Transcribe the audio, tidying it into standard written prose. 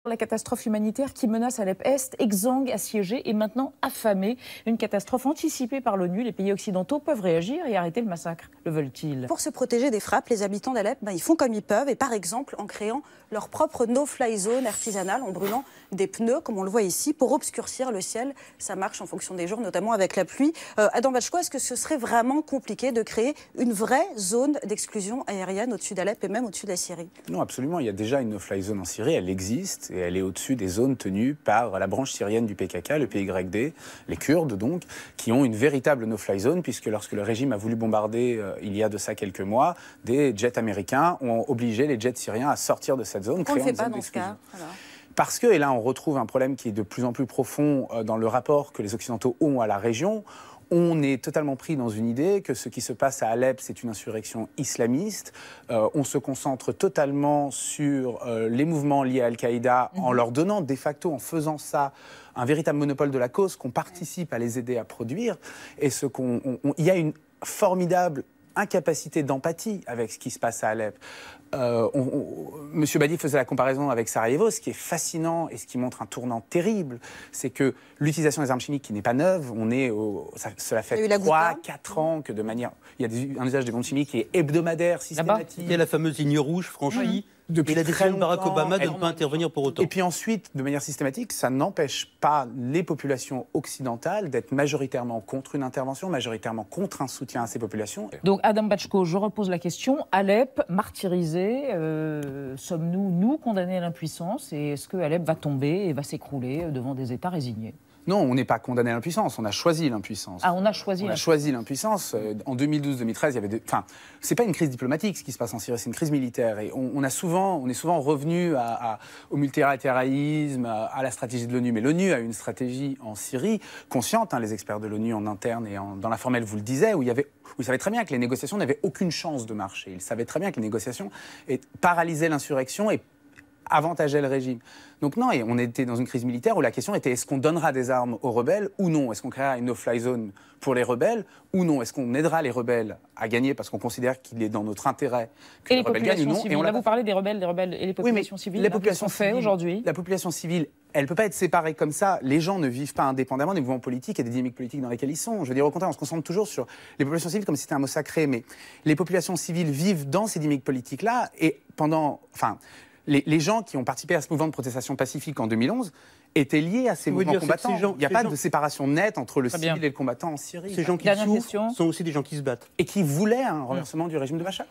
La catastrophe humanitaire qui menace Alep-Est, exsangue, assiégée et maintenant affamée. Une catastrophe anticipée par l'ONU. Les pays occidentaux peuvent réagir et arrêter le massacre. Le veulent-ils? Pour se protéger des frappes, les habitants d'Alep, ils font comme ils peuvent. Et par exemple, en créant leur propre no-fly zone artisanale, en brûlant des pneus, comme on le voit ici, pour obscurcir le ciel. Ça marche en fonction des jours, notamment avec la pluie. Adam Bachko, est-ce que ce serait vraiment compliqué de créer une vraie zone d'exclusion aérienne au-dessus d'Alep et même au-dessus de la Syrie? Non, absolument. Il y a déjà une no-fly zone en Syrie. Elle existe et elle est au-dessus des zones tenues par la branche syrienne du PKK, le PYD, les Kurdes donc, qui ont une véritable no-fly zone, puisque lorsque le régime a voulu bombarder, il y a de ça quelques mois, des jets américains ont obligé les jets syriens à sortir de cette zone. Pourquoi on ne le fait pas dans ce cas alors? Parce que, et là on retrouve un problème qui est de plus en plus profond dans le rapport que les Occidentaux ont à la région, on est totalement pris dans une idée que ce qui se passe à Alep, c'est une insurrection islamiste. On se concentre totalement sur les mouvements liés à Al-Qaïda en leur donnant de facto, en faisant ça, un véritable monopole de la cause qu'on participe à les aider à produire. Et il y a une formidable incapacité d'empathie avec ce qui se passe à Alep. Monsieur Badi faisait la comparaison avec Sarajevo. Ce qui est fascinant et ce qui montre un tournant terrible, c'est que l'utilisation des armes chimiques qui n'est pas neuve, cela fait 3-4 ans que de manière... Il y a un usage des bombes chimiques qui est hebdomadaire, systématique. Il y a la fameuse ligne rouge franchie. Depuis et la décision de Barack Obama de ne pas longtemps. intervenir pour autant. Et puis ensuite, de manière systématique, ça n'empêche pas les populations occidentales d'être majoritairement contre une intervention, majoritairement contre un soutien à ces populations. Donc Adam Bachko, je repose la question. Alep, martyrisé, sommes-nous, nous, condamnés à l'impuissance? Et est-ce que Alep va tomber et va s'écrouler devant des États résignés? Non, on n'est pas condamné à l'impuissance, on a choisi l'impuissance. Ah, on a choisi l'impuissance. On a choisi l'impuissance. En 2012-2013, il y avait Enfin, c'est pas une crise diplomatique ce qui se passe en Syrie, c'est une crise militaire. Et on est souvent revenu au multilatéralisme, à la stratégie de l'ONU. Mais l'ONU a une stratégie en Syrie, consciente, les experts de l'ONU en interne et dans l'informel vous le disaient, où ils savaient très bien que les négociations n'avaient aucune chance de marcher. Ils savaient très bien que les négociations paralysaient l'insurrection et avantageait le régime. Donc non, et on était dans une crise militaire où la question était est-ce qu'on donnera des armes aux rebelles ou non? Est-ce qu'on créera une no-fly zone pour les rebelles ou non? Est-ce qu'on aidera les rebelles à gagner parce qu'on considère qu'il est dans notre intérêt que les rebelles gagnent ou non? Et là, vous parlez des rebelles et les populations civiles. Les populations civiles aujourd'hui. La population civile, elle ne peut pas être séparée comme ça. Les gens ne vivent pas indépendamment des mouvements politiques et des dynamiques politiques dans lesquelles ils sont. Je veux dire, au contraire, on se concentre toujours sur les populations civiles comme si c'était un mot sacré, mais les populations civiles vivent dans ces dynamiques politiques-là et les gens qui ont participé à ce mouvement de protestation pacifique en 2011 étaient liés à ces mouvements combattants. Il n'y a pas de séparation nette entre le civil et le combattant en Syrie. Ces gens qui souffrent sont aussi des gens qui se battent. Et qui voulaient un renversement du régime de Bachar.